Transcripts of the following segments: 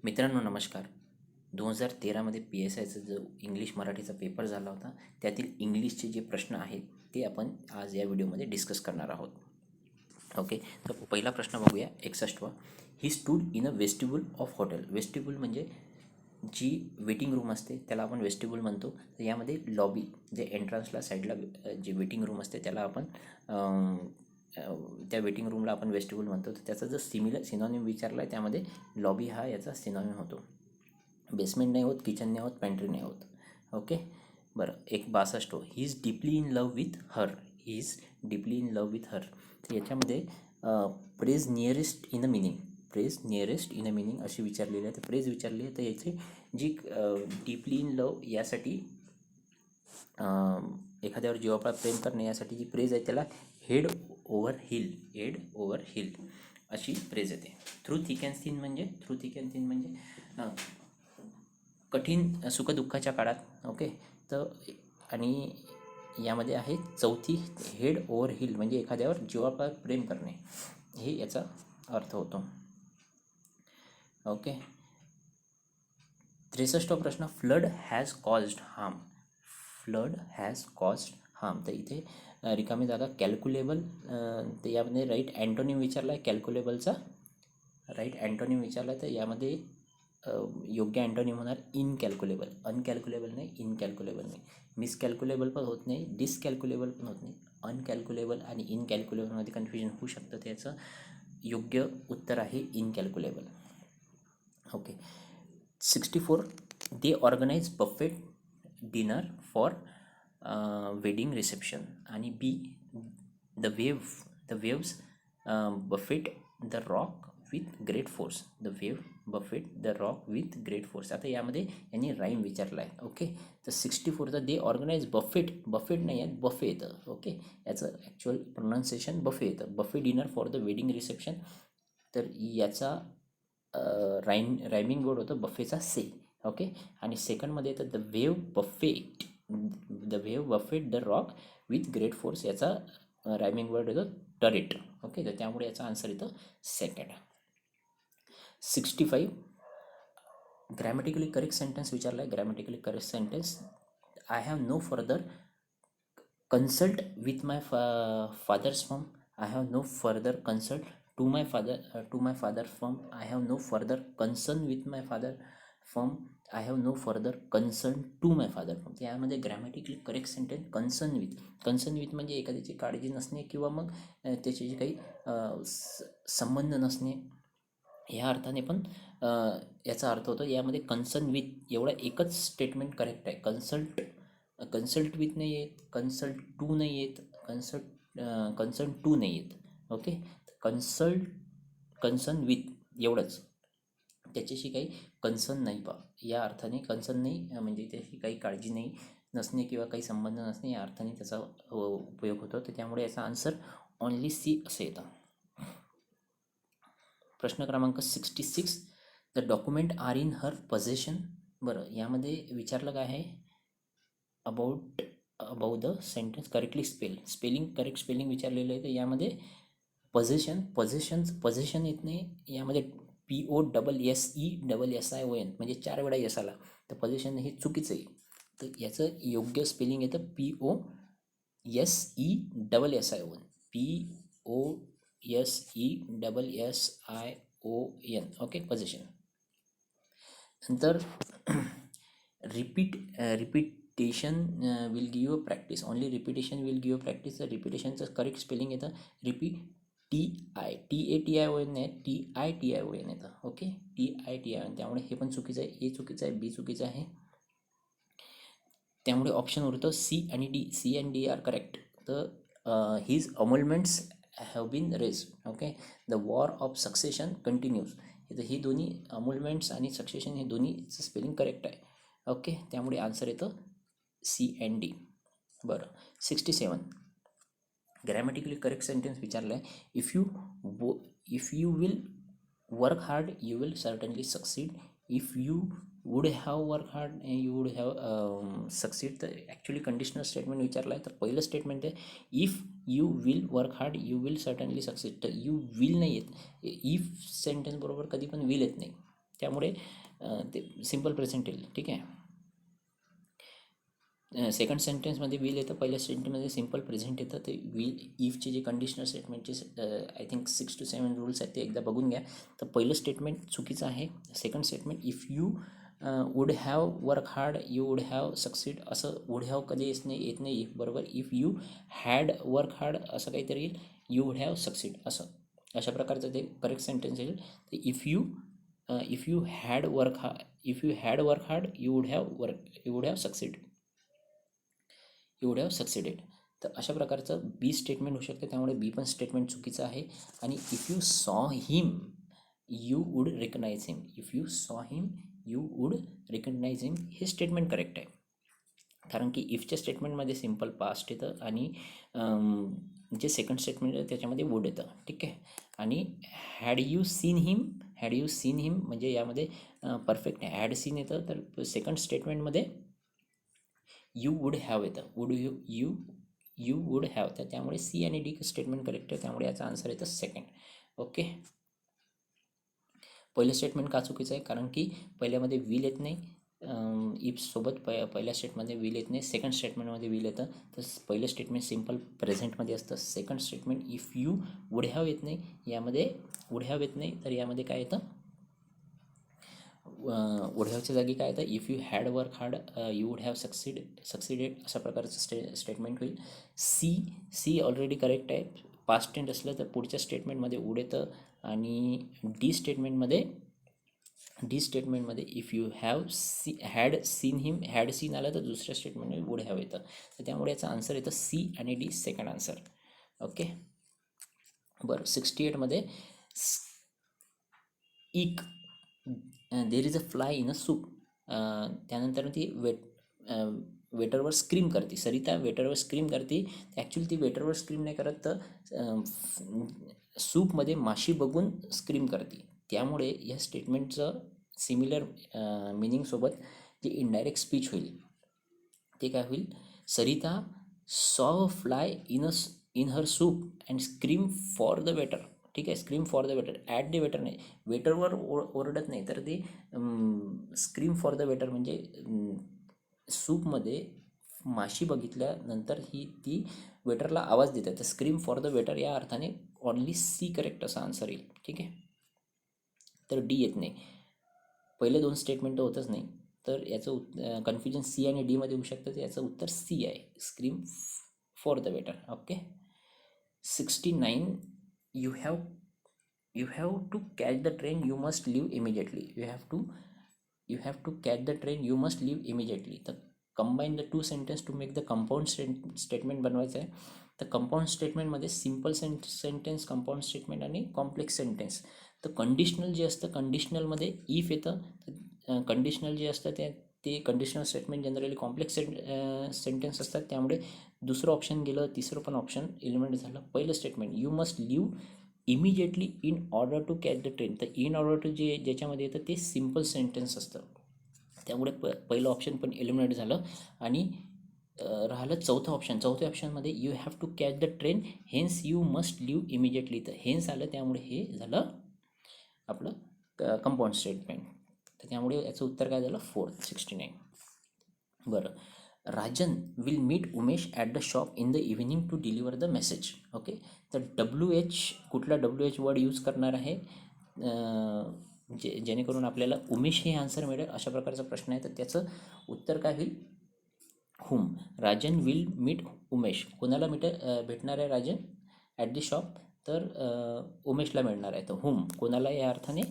मित्रांनो नमस्कार. 2013मध्ये PSIचा जो इंग्लिश मराठीचा पेपर झाला होता त्यातील इंग्लिशचे जे प्रश्न आहेत ते आपण आज या व्हिडिओमध्ये डिस्कस करणार आहोत. ओके, तर पहिला प्रश्न बघूया. 61वा. He stood in a vestibule of hotel. Vestibule म्हणजे जी वेटिंग रूम असते त्याला आपण वेस्टिब्यूल म्हणतो. तर यामध्ये लॉबी जे एंट्रन्सला साईडला जे वेटिंग रूम असते त्याला आपण त्या वेटिंग रूमला आपण वेस्टिब्यूल म्हणतो. तर त्याचा जर सिनॉनिम विचारला आहे त्यामध्ये लॉबी हा याचा सिनॉनिम होतो. बेसमेंट नाही होत, किचन नाही होत, पॅन्ट्री नाही होत. ओके, बरं. 62. He is deeply in love with her. He is deeply in love with her. तर याच्यामध्ये praise nearest in a meaning, praise nearest in a meaning अशी विचारलेली आहे. तर प्रेज विचारली आहे तर याची जी डीपली इन लव्ह यासाठी एखाद्यावर जीवापाड प्रेम करणे यासाठी जी प्रेज आहे त्याला हेड ओव्हर हिल अशी प्रेज येते. थ्रू थिक अँड थिन म्हणजे कठीण सुखदुःखाच्या काळात. ओके, तर आणि यामध्ये आहे चौथी हेड ओव्हर हिल म्हणजे एखाद्यावर जीवापाड प्रेम करणे हे याचा अर्थ होतो. ओके, 63वा प्रश्न. Flood has caused harm. Flood has caused harm. तर इथे रिकामी जागा कॅल्क्युलेबल. तर यामध्ये राईट अँटोनिम विचारला आहे कॅल्क्युलेबलचा. राईट अँटोनिम विचारला तर यामध्ये योग्य अँटोनिम होणार इनकॅल्क्युलेबल. अनकॅल्क्युलेबल नाही, इनकॅल्क्युलेबल नाही. मिसकॅल्क्युलेबल पण होत नाही, डिसकॅल्क्युलेबल पण होत नाही. अनकॅल्क्युलेबल आणि इनकॅल्क्युलेबलमध्ये कन्फ्युजन होऊ शकतं. त्याचं योग्य उत्तर आहे incalculable. Okay, 64. They organise buffet dinner for wedding reception. आणि B the waves buffet the rock with great force. The wave buffet the rock with great force. आता यामध्ये यांनी राईम विचारला आहे. ओके, तर 64चा दे ऑर्गनाइज बफेट नाही आहेत, बफे येतं. ओके, याचं ॲक्च्युअल प्रोनाऊन्सिएशन बफे येतं. Buffet dinner for the wedding reception. तर याचा रायमिंग वर्ड होतं बफेचा से. ओके, आणि सेकंडमध्ये येतं the wave buffet the rock with great force. याचा रायमिंग वर्ड येतो टरेट. ओके, तर त्यामुळे याचा आन्सर येतं सेकंड. 65. ग्रॅमॅटिकली करेक्ट सेंटेन्स विचारला आहे. Grammatically correct sentence. I have no further consult with my father's firm. I have no further consult to my father firm. I have no further concern with my father firm. I have no further concern to my father firm. यामध्ये grammatically correct sentence concern with म्हणजे एखाद्याची काळजी नसणे किंवा मग त्याचे जे काही संबंध नसणे ह्या अर्थाने पण याचा अर्थ होतो. यामध्ये कन्सर्न विथ एवढा एकच स्टेटमेंट करेक्ट आहे. कन्सल्ट विथ नाही येत, कन्सल्ट टू नाही येत, कन्सर्न टू नाही येत. ओके, कन्सर्न विथ एवढंच. त्याच्याशी काही कन्सर्न नाही बा या अर्थाने. कन्सर्न नाही म्हणजे त्याची काही काळजी नाही नसणे किंवा काही संबंध नसणे या अर्थाने त्याचा उपयोग होतो. तर त्यामुळे याचा आन्सर ओनली सी असं येतं. प्रश्न क्रमांक 66. द डॉक्युमेंट आर इन हर पोझेशन. बरं, यामध्ये विचारलं काय आहे about the sentence correctly correct spelling विचारलेलं आहे. तर यामध्ये पोझेशन येत नाही. यामध्ये POSSESSION म्हणजे 4 वेळा यस आला तर पोझिशन हे चुकीचं आहे. तर याचं योग्य स्पेलिंग येतं POSESSION. POSESSION. Okay, position. नंतर repetition will give a practice. Only repetition will give a practice. तर रिपीटेशनचं करेक्ट स्पेलिंग येतं TATION नाही, TITION येतं. Okay, TITION. त्यामुळे हे पण चुकीचं आहे, ए चुकीचं आहे, बी चुकीचं आहे. त्यामुळे ऑप्शन उरतं सी आणि D. C and D are correct. तर his emoluments have been raise. Okay, the war of succession continues. तर ही दोन्ही अमोलमेंट्स आणि सक्सेशन हे दोन्हीचं स्पेलिंग करेक्ट आहे. ओके, त्यामुळे आन्सर येतं सी अँड डी. बरं, 67. ग्रॅमॅटिकली करेक्ट सेंटेन्स विचारलं आहे. If you will work hard you will certainly succeed. If you would have work hard you would have succeed. तर ॲक्च्युली कंडिशनल स्टेटमेंट विचारलं आहे. तर पहिलं स्टेटमेंट आहे if you will work hard you will certainly succeed. तर you will नाही येत. If sentence बरोबर कधी पण विल येत नाही. त्यामुळे ते सिम्पल प्रेझेंट येईल. ठीक आहे. सेकंड सेंटेन्समध्ये विल येतं, पहिल्या सेंटेन्समध्ये सिम्पल प्रेझेंट येतं. ते विल इफचे जे कंडिशनल स्टेटमेंटचे आय थिंक 6 to 7 रूल्स आहेत ते एकदा बघून घ्या. तर पहिलं स्टेटमेंट चुकीचं आहे. Second statement if you would have work hard you would have succeed, असं वुड हॅव कधी येत नाही इफ बरोबर. If you had work hard असं काहीतरी येईल, यू वुड हॅव सक्सीड असं, अशा प्रकारचं ते करेक्ट सेंटेन्स येईल. तर if you had work hard you would have succeed, you would have succeeded. तर अशा प्रकारचं बी स्टेटमेंट होऊ शकते, त्यामुळे बी पण स्टेटमेंट चुकीचं आहे. आणि if you saw him you would recognise him, if you saw him you would recognise him हे स्टेटमेंट करेक्ट आहे. कारण की इफच्या स्टेटमेंटमध्ये सिम्पल पास्ट येतं आणि जे सेकंड स्टेटमेंट आहे त्याच्यामध्ये वुड येतं. ठीक आहे. आणि हॅड यू सीन हिम म्हणजे यामध्ये परफेक्ट हॅड सीन येतं, तर सेकंड स्टेटमेंटमध्ये यू वुड हॅव येतं, यू वुड हॅव. तर त्यामुळे सी आणि डी स्टेटमेंट करेक्ट आहे, त्यामुळे याचा आन्सर येतं सेकंड. ओके. पहिलं स्टेटमेंट का चुकीचं आहे, कारण की पहिल्यामध्ये विल येत नाही, इफसोबत पहिल्या स्टेटमेंटमध्ये विल येत नाही, सेकंड स्टेटमेंटमध्ये विल येतं. तर पहिलं स्टेटमेंट सिम्पल प्रेझेंटमध्ये असतं. Second statement if you would have येत नाही, यामध्ये वुड हॅव येत नाही, तर यामध्ये काय येतं, वुड हॅवच्या जागी काय येतं, if you had work hard you would have succeeded अशा प्रकारचं स्टेटमेंट होईल. सी ऑलरेडी करेक्ट आहे. पास्ट टेन्स असलं तर पुढच्या स्टेटमेंटमध्ये वुड येतं. आणि डी स्टेटमेंटमध्ये इफ यू हॅड सीन आलं तर दुसऱ्या स्टेटमेंटमध्ये वुड हॅव येतं. तर त्यामुळे याचा आन्सर येतं सी आणि डी सेकंड आन्सर. ओके. बरं. 68मध्ये इक there is a fly in a soup. त्यानंतर ती वेटरवर स्क्रीम करते. सरिता वेटरवर स्क्रीम करते. ॲक्च्युली ती वेटरवर स्क्रीम नाही करत, तर सूपमध्ये माशी बघून स्क्रीम करते. त्यामुळे या स्टेटमेंटचं सिमिलर मिनिंगसोबत जे इनडायरेक्ट स्पीच होईल ते काय होईल, Sarita saw a fly in her soup and scream for the waiter. ठीक आहे. Scream for the waiter, at the waiter नाही, वेटरवर ओरडत नाही, तर ते स्क्रीम फॉर द वेटर म्हणजे सूपमध्ये माशी बघितल्यानंतर ती वेटरला आवाज देते. तर स्क्रीम फॉर द वेटर या अर्थाने ऑनली सी करेक्ट असा आन्सर येईल. ठीक आहे. तर डी येत नाही. पहिले दोन स्टेटमेंट तर होतच नाही, तर याचं कन्फ्युजन सी आणि डीमध्ये होऊ शकतं. तर याचं उत्तर सी आहे, scream for the waiter. Okay. 69 you have to catch the train you must leave immediately. You have to catch the train you must leave immediately. तर combine the two sentence to make the compound statement बनवायचं आहे. तर compound स्टेटमेंटमध्ये simple sentence, compound statement आणि complex sentence. तर conditional जे असतं, कंडिशनलमध्ये इफ येतं. कंडिशनल जे असतं ते conditional statement generally complex sentence असतात, त्यामुळे दुसरं ऑप्शन गेलं, तिसरं पण ऑप्शन एलिमेंट झालं. पहिलं statement you must leave immediately in order to catch the train. तर इन ऑर्डर टू ज्याच्यामध्ये येतं ते सिम्पल सेंटेन्स असतं, त्यामुळे पहिलं ऑप्शन पण एलिमिनेट झालं. आणि राहिलं चौथ्या ऑप्शनमध्ये you have to catch the train hence you must leave immediately. तर हेन्स आलं, त्यामुळे हे झालं आपलं कंपाऊंड स्टेटमेंट. तर त्यामुळे याचं उत्तर काय झालं, 69. बरं. Rajan will meet Umesh at the shop in the evening to deliver the message. Okay. तर कुठला WH वर्ड यूज करणार आहे जेणेकरून आपल्याला उमेश हे आन्सर मिळेल, अशा प्रकारचा प्रश्न आहे. तर त्याचं उत्तर काय होईल, hmm. Rajan will meet Umesh. कोणाला भेटणार आहे राजन ॲट द शॉप, तर उमेशला मिळणार आहे. तर हुम कोणाला या अर्थाने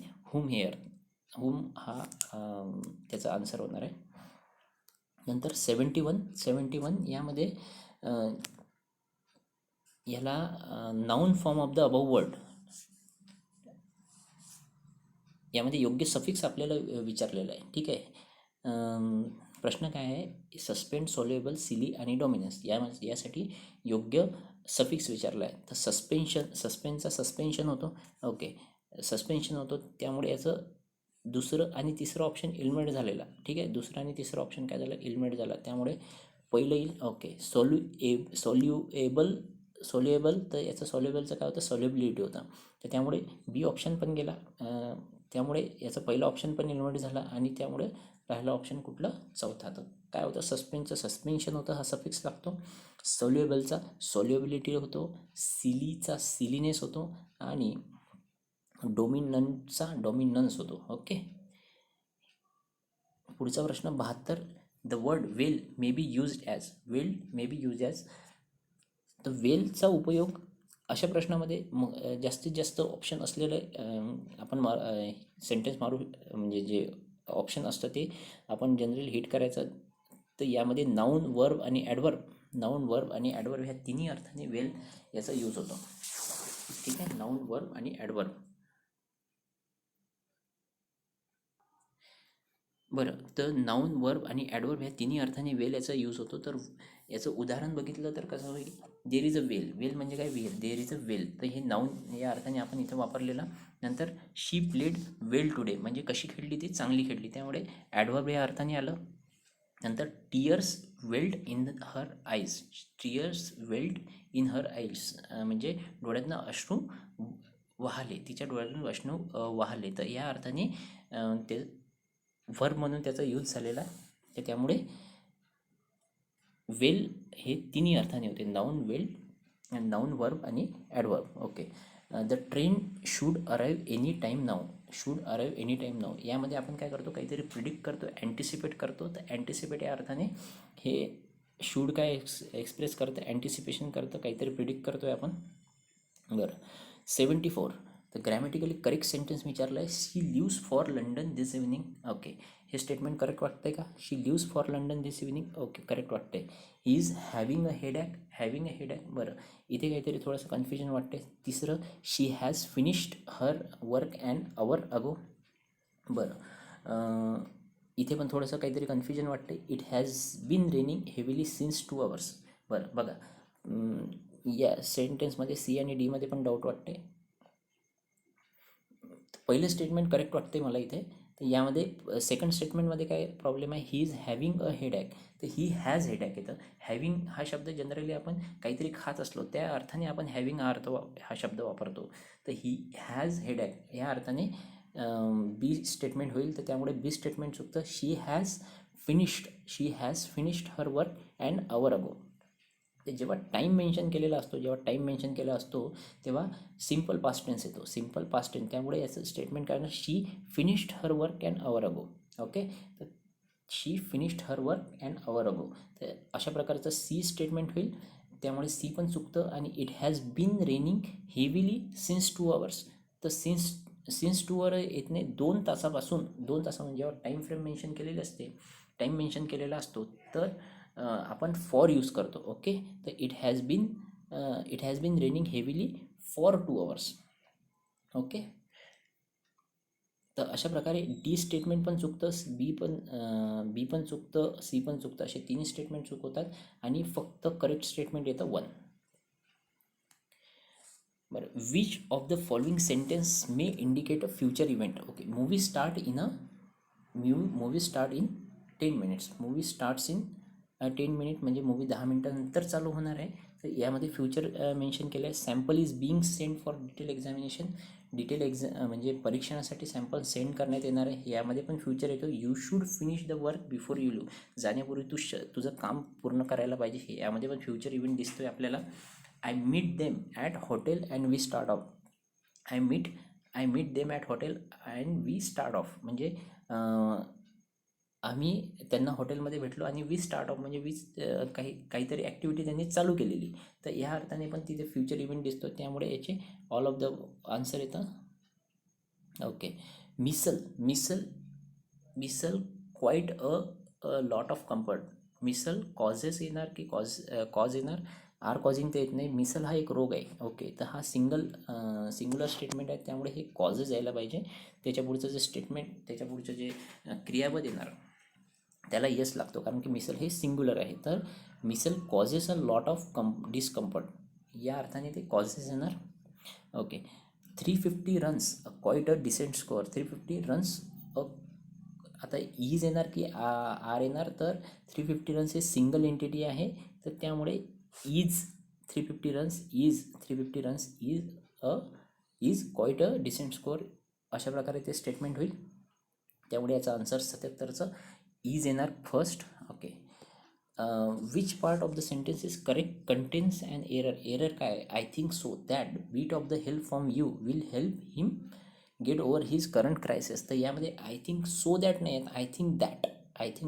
हुम हा त्याचा आन्सर होणार आहे. नंतर 71 यामध्ये याला noun form of the above word यामध्ये योग्य सफिक्स आपल्याला विचारलेलं आहे. ठीक आहे. प्रश्न काय आहे, सस्पेंड, सोल्युएबल, सिली आणि डॉमिनन्स यासाठी योग्य सफिक्स विचारला आहे. तर सस्पेन्सचा सस्पेन्शन होतो. ओके. सस्पेन्शन होतो, त्यामुळे याचं दुसरं आणि तिसरं ऑप्शन एलिमिनेट झालेला. ठीक आहे. दुसरं आणि तिसरं ऑप्शन काय झालं, एलिमिनेट झाला, त्यामुळे पहिलं येईल. ओके. सोल्युएबल, तर याचं सॉल्युएबलचं काय होतं, सॉल्युबिलिटी होतं. तर त्यामुळे बी ऑप्शन पण गेला. त्यामुळे याचं पहिलं ऑप्शन पण इन्व्हर्ट झाला आणि त्यामुळे राहिला ऑप्शन कुठलं, चौथा. तर काय होतं, सस्पेन्सचं सस्पेन्शन होतं, हा सफिक्स लागतो. सोल्युएबलचा सोल्युबिलिटी होतो, सिलीचा सिलीनेस होतो आणि डोमिनंटचा डॉमिनन्स होतो. ओके. पुढचा प्रश्न 72. The word well may be used as, well may be use as. तर वेलचा उपयोग अशा प्रश्नामध्ये जास्तीत जास्त ऑप्शन असलेलं आपण सेंटेन्स मारू, म्हणजे जे ऑप्शन असतं ते आपण जनरली हिट करायचं. तर यामध्ये नाऊन, वर्ब आणि ॲडवर्ब, नाऊन, वर्ब आणि ॲडवर्ब ह्या तिन्ही अर्थाने वेल याचा यूज होतो. ठीक आहे, नाऊन, वर्ब आणि ॲडवर्ब. बरं, तर नाऊन, वर्ब आणि ॲडवर्ब ह्या तिन्ही अर्थाने वेल याचा यूज होतो. तर याचं उदाहरण बघितलं तर कसं होईल, देर इज अ वेल. वेल म्हणजे काय, विहीर. देर इज अ वेल, तर हे नाऊन या अर्थाने आपण इथं वापरलेलं. नंतर शी प्लेड वेल टुडे, म्हणजे कशी खेळली ती, चांगली खेळली, त्यामुळे ॲडवर्ब या अर्थाने आलं. नंतर tears weld in her eyes, tears weld in her eyes म्हणजे डोळ्यातनं अश्रू वाहले, तिच्या डोळ्यातून अश्रू वाहले. तर या अर्थाने ते वर्ब म्हणून त्याचा यूज झालेला आहे. तर त्यामुळे वेल हे तिन्ही अर्थाने होते, नाऊन, वेल, नाऊन, वर्ब आणि adverb. Okay. The train should arrive any time now, should arrive any time now. यामध्ये आपण काय करतो, काहीतरी प्रिडिक्ट करतो, अँटिसिपेट करतो. तर अँटिसिपेट या अर्थाने हे शूड काय एक्सप्रेस करतं, अँटिसिपेशन करतं, काहीतरी प्रिडिक्ट करतो आहे आपण. बरं. 74. तर ग्रॅमॅटिकली करेक्ट सेंटेन्स विचारलं आहे, she leaves for London this evening. Okay, हे स्टेटमेंट करेक्ट वाटतंय का, she leaves for London this evening. Okay, correct वाटतंय. He is having a headache, having a headache. बरं, इथे काहीतरी थोडंसं कन्फ्युजन वाटते. तिसरं, she has finished her work an hour ago. बरं, इथे पण थोडंसं काहीतरी कन्फ्युजन वाटते. It has been raining heavily since 2 hours. बरं, बघा, या सेंटेन्समध्ये सी आणि डीमध्ये पण डाऊट वाटते. पहिलं स्टेटमेंट करेक्ट वाटते मला इथे. तर यामध्ये सेकंड स्टेटमेंटमध्ये काय प्रॉब्लेम आहे, ही इज हॅव्हिंग अ हेडॅक. तर ही हॅज हेडॅक येतं. हॅव्हिंग हा शब्द जनरली आपण काहीतरी खात असलो त्या अर्थाने आपण हॅव्हिंग हा शब्द वापरतो. तर ही हॅज हेडॅक या अर्थाने बी स्टेटमेंट होईल. तर त्यामुळे बी स्टेटमेंट चुकतं. She has finished her work and hour ago. ते जेव्हा टाईम मेन्शन केलेला असतो, तेव्हा सिम्पल पास्ट टेन्स येतो, सिम्पल पास्ट टेन्स. त्यामुळे याचं स्टेटमेंट काय, she finished her work and hour ago. Okay, तर she finished her work and hour ago. तर अशा प्रकारचं सी स्टेटमेंट होईल. त्यामुळे सी पण चुकतं. आणि it has been raining heavily since 2 hours. तर सिन्स 2 hour येत नाही, 2 तासापासून. 2 तासामध्ये जेव्हा टाईम फ्रेम मेन्शन केलेली असते, टाईम मेन्शन केलेला असतो, तर आपण फॉर यूज करतो. ओके, तर it has been raining heavily for 2 hours. Okay, तर अशा प्रकारे डी स्टेटमेंट पण चुकतं, बी पण चुकतं, सी पण चुकतं, असे तिन्ही स्टेटमेंट चुकवतात आणि फक्त करेक्ट स्टेटमेंट येतं 1. बरं, which of the following sentence may indicate a future event. Okay, movie start in 10 minutes. Movie starts in 10 minutes म्हणजे मूवी 10 मिनिटानंतर चालू होणार आहे. तर यामध्ये फ्युचर मेन्शन केलं आहे. Sample is being send for detail examination. म्हणजे परीक्षणासाठी सॅम्पल सेंड करण्यात येणार आहे. यामध्ये पण फ्युचर येतो. You should finish the work before you leave. जाण्यापूर्वी तुझं काम पूर्ण करायला पाहिजे. हे यामध्ये पण फ्युचर इव्हेंट दिसतोय आपल्याला. I meet them at hotel and we start off. I meet them at hotel and we start off म्हणजे आम्ही त्यांना हॉटेलमध्ये भेटलो आणि वी स्टार्ट ऑफ म्हणजे काहीतरी ॲक्टिव्हिटी त्यांनी चालू केलेली. तर ह्या अर्थाने पण तिथे फ्युचर इव्हेंट दिसतो. त्यामुळे याचे ऑल ऑफ द आन्सर येतं. Okay, missile quite a lot of comfort. Missile causes येणार की कॉज येणार, आर कॉझिंग तर येत नाही. मिसल हा एक रोग आहे. ओके, तर हा सिंग्युलर स्टेटमेंट आहे, त्यामुळे हे कॉजेस यायला पाहिजे. त्याच्या पुढचं जे क्रियापद येणार त्याला यस लागतो, कारण की मिसल हे सिंग्युलर आहे. तर measles causes a lot of discomfort या अर्थाने ते कॉजेस येणार. Okay, 350 runs quite a decent score. 350 runs आता इज येणार की आर येणार. तर 350 रन्स हे सिंगल एंटिटी आहे. तर त्यामुळे 350 runs is quite a decent score अशा प्रकारे ते स्टेटमेंट होईल. त्यामुळे याचा आन्सर 77चं इज येणार first. Okay. Which part of the sentence is correct contains and error काय? I think so that bit of the help from you will help him get over his current crisis. तर यामध्ये I think so that नाही आहेत, I think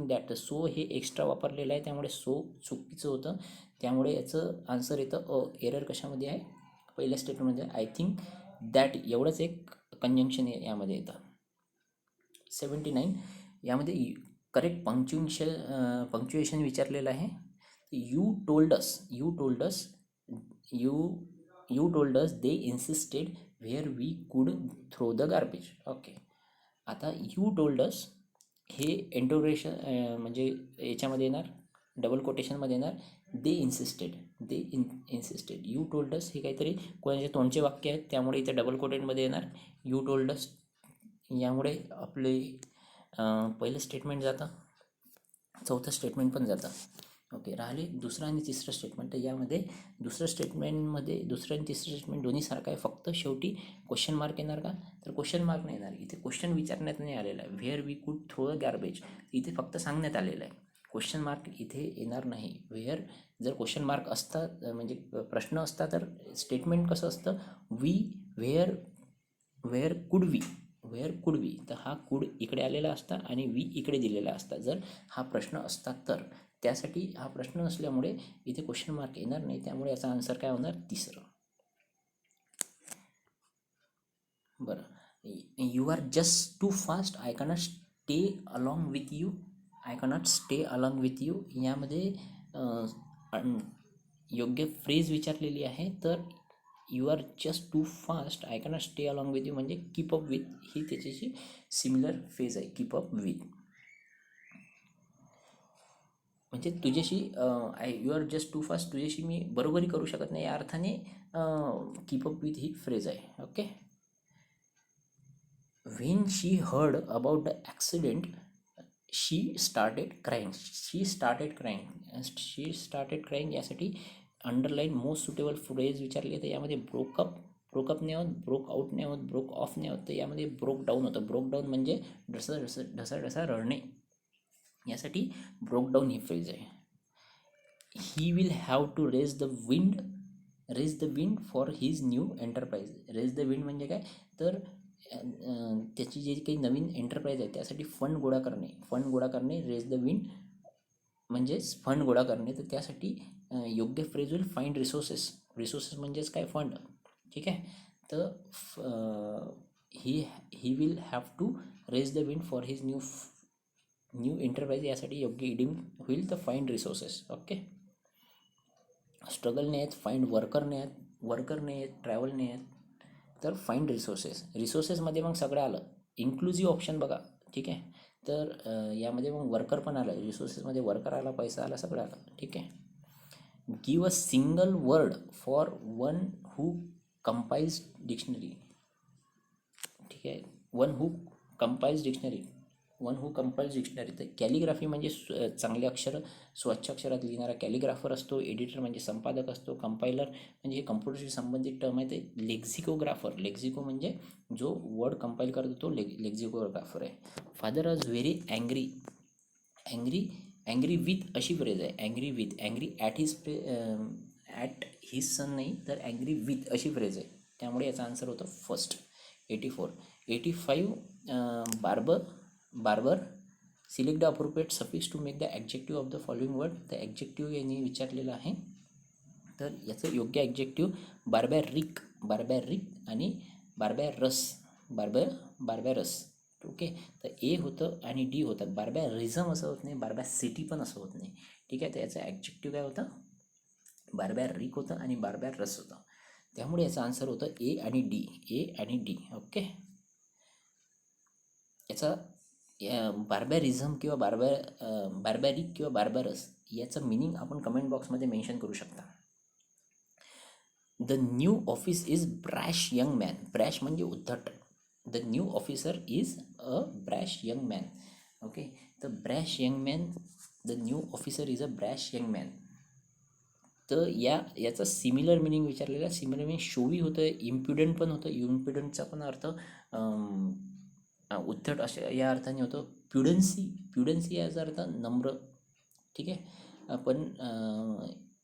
that. तर so हे extra वापरलेलं आहे, त्यामुळे सो चुकीचं होतं. त्यामुळे याचं आन्सर येतं एरर कशामध्ये आहे? पहिल्या स्टेटमेंटमध्ये आय थिंक दॅट एवढंच एक कंजंक्शन यामध्ये येतं. 79 यामध्ये करेक्ट पंक्च्युएशन विचारलेलं आहे. You told us they insisted where we could throw the garbage. Okay. आता यू टोल्ड अस हे इंटरोगेशन म्हणजे याच्यामध्ये येणार, डबल कोटेशनमध्ये येणार. दे इन्सिस्टेड यू टोल्ड अस हे काहीतरी कोणाचे तोंडचे वाक्य आहेत, त्यामुळे इथे डबल कोटेडमध्ये येणार यू टोल्ड अस. यामुळे आपले पहिलं स्टेटमेंट जातं, चौथं स्टेटमेंट पण जातं. ओके. राहिले दुसरं आणि तिसरं स्टेटमेंट. तर यामध्ये दुसरं आणि तिसरं स्टेटमेंट दोन्ही सारखं आहे, फक्त शेवटी क्वेश्चन मार्क येणार का? तर क्वेश्चन मार्क नाही येणार. इथे क्वेश्चन विचारण्यात नाही आलेला आहे. Where we could throw the garbage इथे फक्त सांगण्यात आलेलं आहे. क्वेश्चन मार्क इथे येणार नाही. व्हेअर जर क्वेश्चन मार्क असता म्हणजे प्रश्न असता तर स्टेटमेंट कसं असतं? व्हेअर कुड वी, तर हा कुड इकडे आलेला असता आणि वी इकडे दिलेला असता जर हा प्रश्न असता तर. त्यासाठी हा प्रश्न असल्यामुळे इथे क्वेश्चन मार्क येणार नाही. त्यामुळे याचा आन्सर काय होणार? तिसरं. बरं. You are just too fast, I cannot stay along with you. यामध्ये योग्य फ्रेज विचारलेली आहे. तर you are just too fast, I cannot stay along with you म्हणजे कीप अप विथ ही त्याच्याशी सिमिलर फेज आहे. कीप अप विथ म्हणजे तुझ्याशी you are just too fast, तुझ्याशी मी बरोबरी करू शकत नाही, या अर्थाने कीप अप विथ ही फ्रेज आहे. Okay. When she heard about the accident she started crying. यासाठी अंडरलाईन मोस्ट सुटेबल फ्रेज विचारली. तर यामध्ये ब्रोकअप नाही होत, ब्रोक आउट नाही होत, ब्रोक ऑफ नाही होत. तर यामध्ये ब्रोक डाऊन होतं. ब्रोक डाऊन म्हणजे ढसा रडणे. यासाठी ब्रोक डाऊन ही फ्रेज आहे. He will have to raise the wind for his new enterprise. Raise the wind म्हणजे काय? तर त्याची जे काही नवीन एंटरप्राइज आहे त्यासाठी फंड गोळा करणे. रेज द विंड म्हणजेच फंड गोळा करणे. तर त्यासाठी योग्य फ्रेज होईल फाइंड रिसोर्सेस म्हणजेच काय? फंड. ठीक आहे. तर he will have to raise the wind for his new enterprise. यासाठी योग्य इडिंग होईल तर फाइंड रिसोर्सेस. ओके. स्ट्रगल नाही आहेत, फाइंड वर्कर नाही आहेत, ट्रॅव्हल नाही आहेत, तर फाइंड रिसोर्सेसमध्ये मग सगळं आलं. इन्क्लुझिव्ह ऑप्शन बघा. ठीक आहे. तर यामध्ये मग वर्कर पण आलं, रिसोर्सेसमध्ये वर्कर आला, पैसा आला, सगळं आलं. ठीक आहे. Give a single word for one who compiles dictionary. ठीक आहे. One who compiles dictionary. तर कॅलिग्राफी म्हणजे चांगले अक्षर स्वच्छ अक्षरात लिहिणारा कॅलिग्राफर असतो. एडिटर म्हणजे संपादक असतो. कंपायलर म्हणजे हे कम्प्युटरशी संबंधित टर्म आहे. ते लेक्झिको म्हणजे जो वर्ड कंपाईल करतो तो लेक्झिकोग्राफर आहे. Father was very angry with अशी फ्रेज आहे. अँग्री ॲट हिज सन नाही, तर अँग्री विथ अशी फ्रेज आहे. त्यामुळे याचा आन्सर होतं फर्स्ट. 85 बार्बर select the appropriate suffix to make the adjective of the following word. तर ॲडजेक्टिव्ह यांनी विचारलेलं आहे. तर याचं योग्य ॲडजेक्टिव्ह बार्बॅरिक आणि बार्बॅरस. ओके. तर ए होतं आणि डी होतं. बार्बॅरिझम असं होत नाही, बार्बॅसिटी पण असं होत नाही. ठीक आहे. तर याचं ॲडजेक्टिव्ह काय होतं? बार्बॅरिक होतं आणि बार्बॅरस होतं. त्यामुळे याचं आन्सर होतं ए आणि डी. ओके. याचा बार्बॅरिझम किंवा बार्बॅरिक किंवा बार्बॅरस याचं मिनिंग आपण कमेंट बॉक्समध्ये मेन्शन करू शकता. The new office is brash young man. Brash म्हणजे उद्धट. The new officer is a brash young man. Okay. तर the new officer is a brash young man. तर याचा सिमिलर मिनिंग विचारलेला. सिमिलर मिनिंग शोवी होतं, impudent पण होतं. इम्प्युडंटचा पण अर्थ उद्धट अशा या अर्थाने होतं. प्युडन्सी याचा अर्थ नम्र, ठीक आहे. पण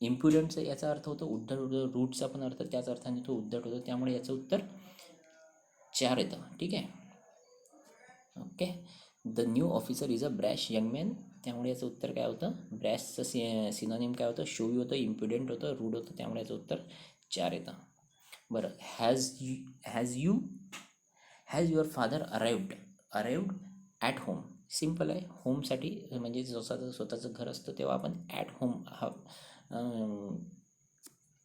इम्प्युडंटचा याचा अर्थ होतो उद्धट होतं. रूटचा पण अर्थ त्याच अर्थाने तो उद्धट होतो. त्यामुळे याचं उत्तर 4 येतं, ठीक आहे. Okay. The new officer is a brash young man. त्यामुळे याचं उत्तर काय होतं? ब्रॅशचं सिनोनिम काय होतं? शोवी होतं, इम्प्युडंट होतं, रूड होतं. त्यामुळे याचं उत्तर 4 येतं. बरं, has your father arrived at home. Simple आहे. होमसाठी म्हणजे स्वतःचं घर असतं तेव्हा आपण ॲट होम हा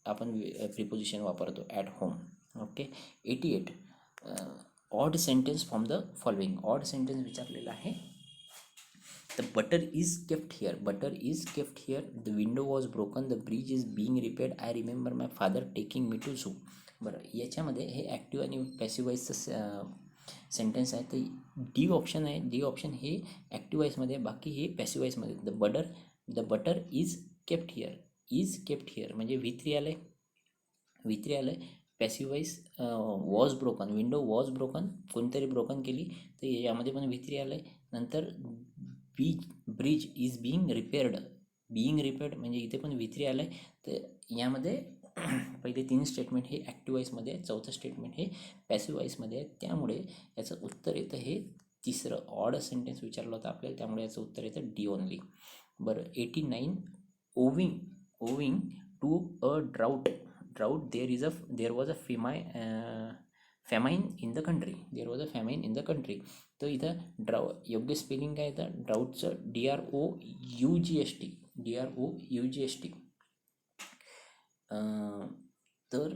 आपण प्रिपोजिशन वापरतो, at home. Okay. 88 odd sentence from the following. Odd sentence विचारलेला आहे. The butter is kept here, the window was broken, the bridge is being repaired, I remember my father taking me to zoo. बरं, याच्यामध्ये हे active आणि passive वॉईसचं sentence आहे. तर D option आहे. D option हे ॲक्टिव्ह वॉईसमध्ये, बाकी हे पॅसिव्ह वॉईसमध्ये. The butter is kept here म्हणजे व्ही3 आलं आहे. Passive voice was broken, window was broken, कोणतरी ब्रोकन केली, तर यामध्ये पण व्ही3 आलं आहे. नंतर ब्रिज इज बिईंग रिपेअर्ड म्हणजे इथे पण व्ही3 आलं आहे. तर यामध्ये पहिले 3 स्टेटमेंट हे ॲक्टिव्ह वॉईसमध्ये आहे, चौथं स्टेटमेंट हे पॅसिव्ह वॉईसमध्ये आहे. त्यामुळे याचं उत्तर येतं हे तिसरं. ऑड सेंटेन्स विचारलं होतं आपल्याला, त्यामुळे याचं उत्तर येतं डी ओनली. बरं, 89 owing to a drought there was a famine in the country. तर इथं योग्य स्पेलिंग काय येतं ड्राउटचं? DROUGST. तर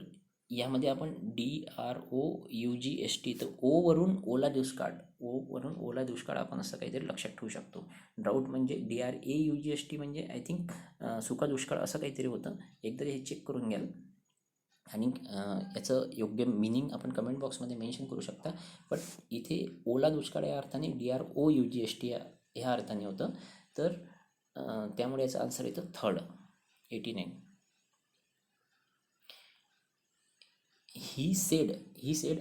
यामध्ये आपण DROUGST, तर ओवरून ओला दुष्काळ आपण असं काहीतरी लक्षात ठेवू शकतो. ड्राऊट म्हणजे DRAUGST म्हणजे आय थिंक सुका दुष्काळ असं काहीतरी होतं. एकदा हे चेक करून घ्याल आणि याचं योग्य मिनिंग आपण कमेंट बॉक्समध्ये मेन्शन करू शकता. पण इथे ओला दुष्काळ या अर्थाने DROUGST ह्या अर्थाने होतं. तर त्यामुळे याचा आन्सर येतं third, 89. He said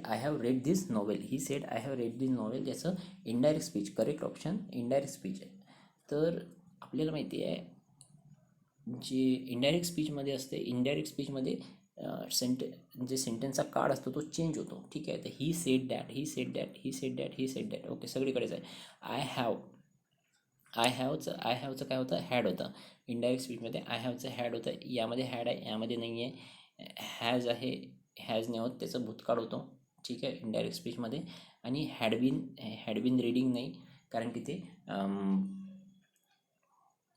I have read this novel. त्याचं indirect speech, correct option indirect speech आहे. तर आपल्याला माहिती आहे जे इनडायरेक्ट स्पीचमध्ये असते, इनडायरेक्ट स्पीचमध्ये जे सेंटेन्सचा काळ असतो तो चेंज होतो, ठीक आहे. तर ही सेड दॅट, ओके, सगळीकडेच आहे. आय हॅवचं काय होतं? हॅड होतं. इनडायरेक्ट स्पीचमध्ये आय हॅवचं हॅड होतं. यामध्ये हॅड आहे, यामध्ये नाही आहे. हॅज आहे, हॅज नाही होत, त्याचं भूतकाळ होतो, ठीक आहे, इनडायरेक्ट स्पीचमध्ये. आणि हॅड बीन रीडिंग नाही, कारण की ते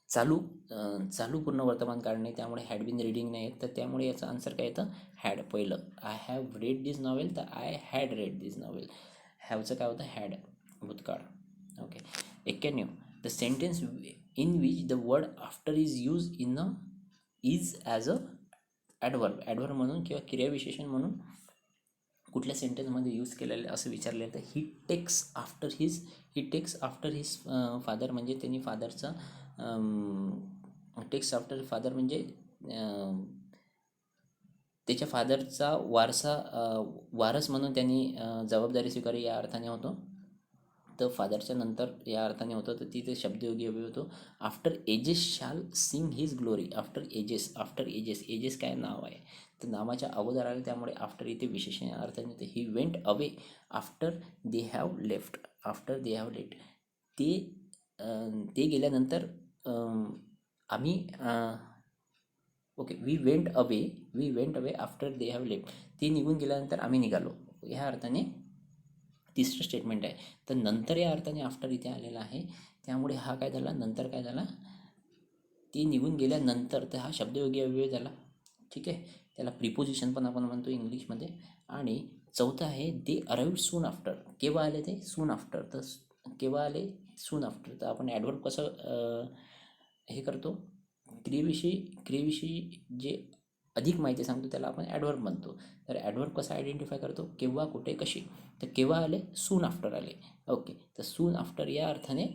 चालू पूर्ण वर्तमान काळ नाही, त्यामुळे हॅड बीन रीडिंग नाही आहेत. तर त्यामुळे याचं आन्सर काय येतं? हॅड. पहिलं I have read this novel, तर I had read this novel. हॅवचं काय होतं? हॅड, भूतकाळ. Okay. 91 the sentence in which the word after is is as a adverb म्हणून किंवा क्रियाविशेषण म्हणून कुठल्या सेंटेन्समध्ये यूज केलेलं असं विचारलेलं. तर ही टेक्स आफ्टर हिज फादर म्हणजे त्यांनी फादरचा टेक्स आफ्टर फादर म्हणजे त्याच्या फादरचा वारस म्हणून त्यांनी जबाबदारी स्वीकारली या अर्थाने होतो. तर फादरच्या नंतर या अर्थाने होतं, तर तिथे शब्दयोगी अव्यय होतो. After ages shall sing his glory. After ages काय नाव आहे, तर नावाच्या अगोदर आले, त्यामुळे आफ्टर इथे विशेषण अर्थाने होते. He went away after they have left. ते गेल्यानंतर आम्ही okay, we went away after they have left. ते निघून गेल्यानंतर आम्ही निघालो, ह्या अर्थाने तिसरं स्टेटमेंट आहे. तर नंतर या अर्थाने आफ्टर इथे आलेला आहे, त्यामुळे हा काय झाला? नंतर काय झाला? ते निघून गेल्यानंतर, तर हा शब्दयोगी अव्यय झाला, ठीक आहे. त्याला प्रिपोजिशन पण आपण म्हणतो इंग्लिशमध्ये. आणि चौथं आहे दे अराइव्ड सून आफ्टर. केव्हा आले ते? Soon after. तर केव्हा आले? Soon after. तर आपण ॲडवर्ब कसं हे करतो? क्रियेविषयी जे अधिक माहिती सांगतो त्याला आपण ॲडवर्ब म्हणतो. तर ॲडवर्ब कसा आयडेंटिफाय करतो? केव्हा, कुठे, कशी. तर केव्हा आले? सून आफ्टर आले. ओके. तर सून आफ्टर या अर्थाने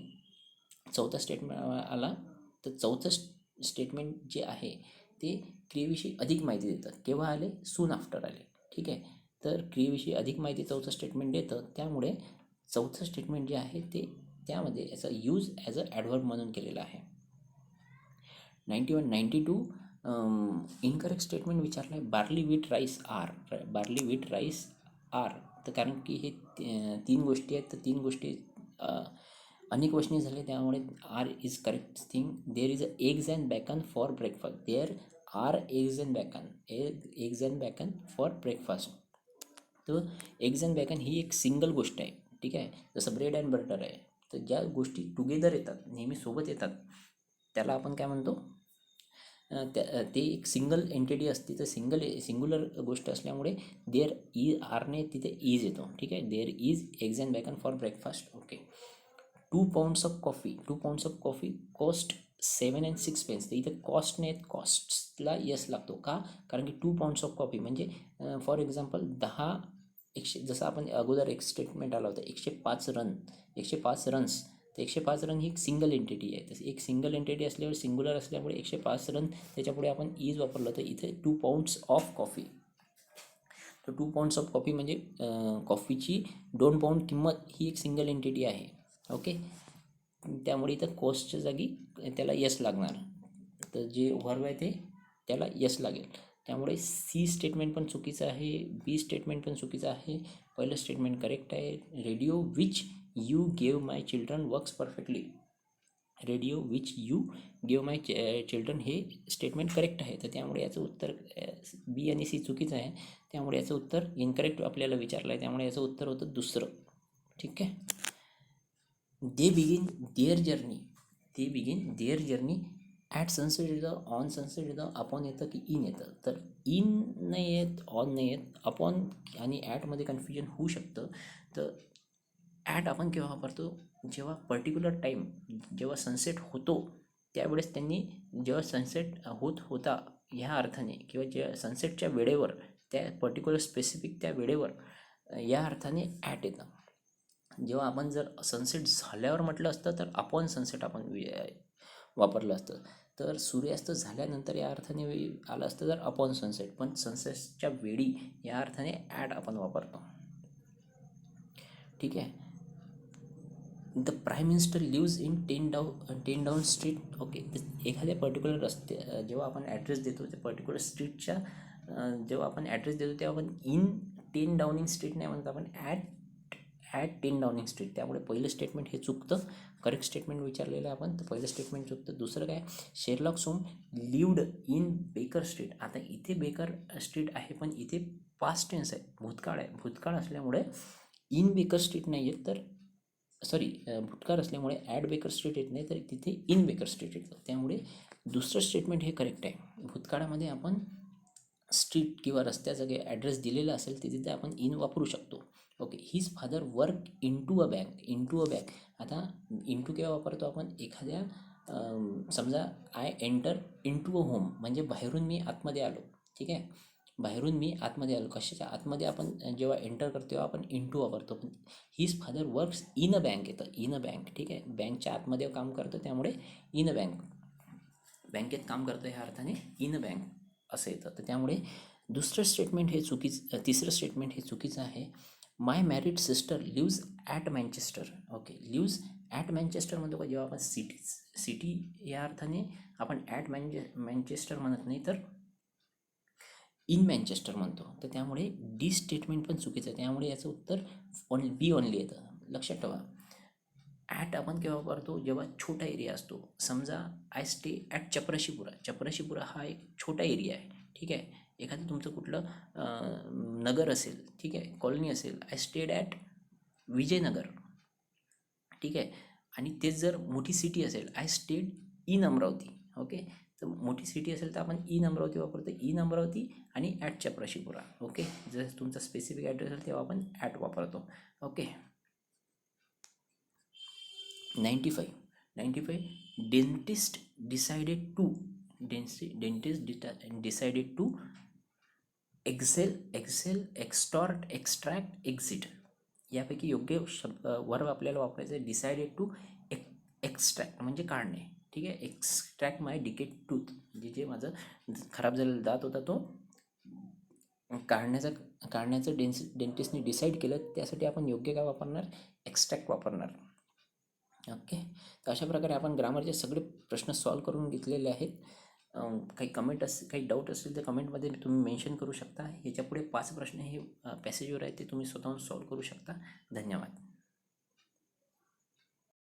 चौथा स्टेटमेंट आला. तर चौथं स्टेटमेंट जे आहे ते क्रियेविषयी अधिक माहिती देतं. केव्हा आले? सून आफ्टर आले. ठीक आहे. तर क्रियेविषयी अधिक माहिती चौथं स्टेटमेंट देतं. त्यामुळे चौथं स्टेटमेंट जे आहे ते त्यामध्ये याचा यूज ॲज अ ॲडव्हर्ब म्हणून केलेला आहे. 92 इनकरेक्ट स्टेटमेंट विचारलं आहे. बार्ली विट राईस आर. बार्ली विट राईस आर. तर कारण की हे तीन गोष्टी आहेत, तर तीन गोष्टी अनेक वचनी झाले, त्यामुळे are is correct thing. There is a eggs and bacon for breakfast. There are eggs and bacon. Eggs and bacon for breakfast. तर एग्ज अँड बॅकन ही एक सिंगल गोष्ट आहे. ठीक आहे. जसं ब्रेड अँड बटर आहे. तर ज्या गोष्टी टुगेदर येतात, नेहमी सोबत येतात, त्याला आपण काय म्हणतो? ते एक सिंगल एंटिटी असते. तर सिंग्युलर गोष्ट असल्यामुळे देअर आरने तिथे इज येतो. ठीक आहे. There is eggs and bacon for breakfast. Okay. 2 pounds of coffee cost 7 and 6 pence. तर इथे कॉस्ट नाही, कॉस्टला यस लागतो. का? कारण की 2 pounds ऑफ कॉफी म्हणजे फॉर एक्झाम्पल 100 जसं आपण अगोदर एक स्टेटमेंट आला होता 105 रन्स. तर 105 रन ही एक सिंगल एंटिटी आहे. तसं एक सिंगल एंटिटी असल्यावर सिंग्युलर असल्यामुळे 105 रन त्याच्यापुढे आपण इज वापरलं, तर इथे 2 pounds ऑफ कॉफी. तर 2 pounds ऑफ कॉफी म्हणजे कॉफीची 2 pound किंमत ही एक सिंगल एंटिटी आहे. ओके. त्यामुळे इथं कॉस्टच्या जागी त्याला यस लागणार. तर जे वर्ब आहे ते त्याला यस लागेल. त्यामुळे सी स्टेटमेंट पण चुकीचं आहे, बी स्टेटमेंट पण चुकीचं आहे. पहिलं स्टेटमेंट करेक्ट आहे. Radio which you gave my children works perfectly. Radio which you gave my children हे स्टेटमेंट करेक्ट आहे. तर त्यामुळे याचं उत्तर बी आणि सी चुकीचं आहे. त्यामुळे याचं उत्तर इनकरेक्ट आपल्याला विचारलं आहे. त्यामुळे याचं उत्तर होतं दुसरं. ठीक आहे. They begin their journey at sunset येतं, ऑन सनसेट येतं, अपॉन येतं की इन येतं? तर इन नाही येत, ऑन नाही येत, अपॉन आणि ॲटमध्ये कन्फ्युजन होऊ शकतं. तर ॲट आपण केव्हा वापरतो? जेव्हा पर्टिक्युलर टाईम, जेव्हा सनसेट होतो त्यावेळेस त्यांनी, जेव्हा सनसेट होत होता ह्या अर्थाने, किंवा जे सनसेटच्या वेळेवर, त्या पर्टिक्युलर स्पेसिफिक त्या वेळेवर, या अर्थाने ॲट येतं. जेव्हा आपण जर सनसेट झाल्यावर म्हटलं असतं तर अपॉन सनसेट आपण वापरलं असतं. तर सूर्यास्त झाल्यानंतर या अर्थाने आलं असतं तर अपॉन सनसेट. पण सनसेटच्या वेळी या अर्थाने ॲट आपण वापरतो. ठीक आहे. The prime minister lives in 10 down street. Okay. एखाद्या पर्टिक्युलर रस्ते, जेव्हा आपण ॲड्रेस देतो त्या पर्टिक्युलर स्ट्रीटच्या, जेव्हा आपण ॲड्रेस देतो तेव्हा आपण इन 10 डाउनिंग स्ट्रीट नाही म्हणतो, आपण ॲट 10 डाउनिंग स्ट्रीट. त्यामुळे पहिलं स्टेटमेंट हे चुकतं. करेक्ट स्टेटमेंट विचारलेलं आहे आपण, तर पहिलं स्टेटमेंट चुकतं. दुसरं काय? Sherlock home lived in baker street. आता इथे बेकर स्ट्रीट आहे, पण इथे पास्ट टेन्स आहे, भूतकाळ आहे. भूतकाळ असल्यामुळे इन बेकर स्ट्रीट नाही येत, तर भूतकाळ असल्यामुळे ॲट बेकर स्ट्रीट येत नाही, तर तिथे इन बेकर स्ट्रीट येतं. त्यामुळे दुसरं स्टेटमेंट हे करेक्ट आहे. भूतकाळामध्ये आपण स्ट्रीट किंवा रस्त्याचा काही ॲड्रेस दिलेला असेल तर तिथे आपण इन वापरू शकतो. Okay. His father work into a bank. आता इंटू केव्हा वापरतो आपण? एखाद्या समजा I enter into a home म्हणजे बाहेरून मी आतमध्ये आलो. ठीक आहे. बाहेरून मी आतमध्ये आलो. कशाच्या आतमध्ये? आपण जेव्हा एंटर करतो तेव्हा आपण इंटू वापरतो. पण his father works in a bank येतं, इन अ बँक. ठीक आहे. बँकच्या आतमध्ये काम करतो त्यामुळे इन अ बँक, बँकेत काम करतो ह्या अर्थाने इन अ बँक असं येतं. तर त्यामुळे दुसरं स्टेटमेंट हे तिसरं स्टेटमेंट हे चुकीचं आहे. My married sister lives at Manchester. Okay. Lives at Manchester म्हणतो का? जेव्हा आपण सिटी या अर्थाने आपण ॲट मँचेस्टर म्हणत नाही, तर इन मँचेस्टर म्हणतो. तर त्यामुळे डी स्टेटमेंट पण चुकीचं आहे. त्यामुळे याचं उत्तर बी ओनली येतं. लक्षात ठेवा. ॲट आपण केव्हा वापरतो? जेव्हा छोटा एरिया असतो. समजा आय स्टे ॲट चपराशीपुरा हा एक छोटा एरिया आहे. ठीक आहे. एखादं तुमचं कुठलं नगर असेल, ठीक आहे, कॉलनी असेल, आय स्टेड ॲट विजयनगर. ठीक आहे. आणि तेच जर मोठी सिटी असेल, I stayed in Amravati. Okay. तर मोठी सिटी असेल तर आपण इन अमरावती वापरतो. इन अमरावती आणि ॲट चपराशीपुरा. ओके. जर तुमचा स्पेसिफिक ॲड्रेस असेल तेव्हा आपण ॲट वापरतो. Okay. 95 dentist decided to extort, extract, exit. यापैकी योग्य वर्ब आपल्याला वापरायचं आहे. डिसाइडेड टू एक्स्ट्रॅक्ट म्हणजे काढणे. ठीक आहे. एक्स्ट्रॅक्ट माय डिकेड टूथ, म्हणजे जे माझं खराब झालेला दात होता तो काढण्याचं डेंटिस्टने डिसाईड केलं. त्यासाठी आपण योग्य काय वापरणार, एक्स्ट्रॅक्ट वापरणार. ओके. तर अशा प्रकारे आपण ग्रामरचे सगळे प्रश्न सॉल्व करून घेतलेले आहेत. काही डाऊट असतील तर कमेंटमध्ये तुम्ही मेन्शन करू शकता. याच्यापुढे 5 प्रश्न हे पॅसेजवर आहेत, ते तुम्ही स्वतःहून सॉल्व करू शकता. धन्यवाद.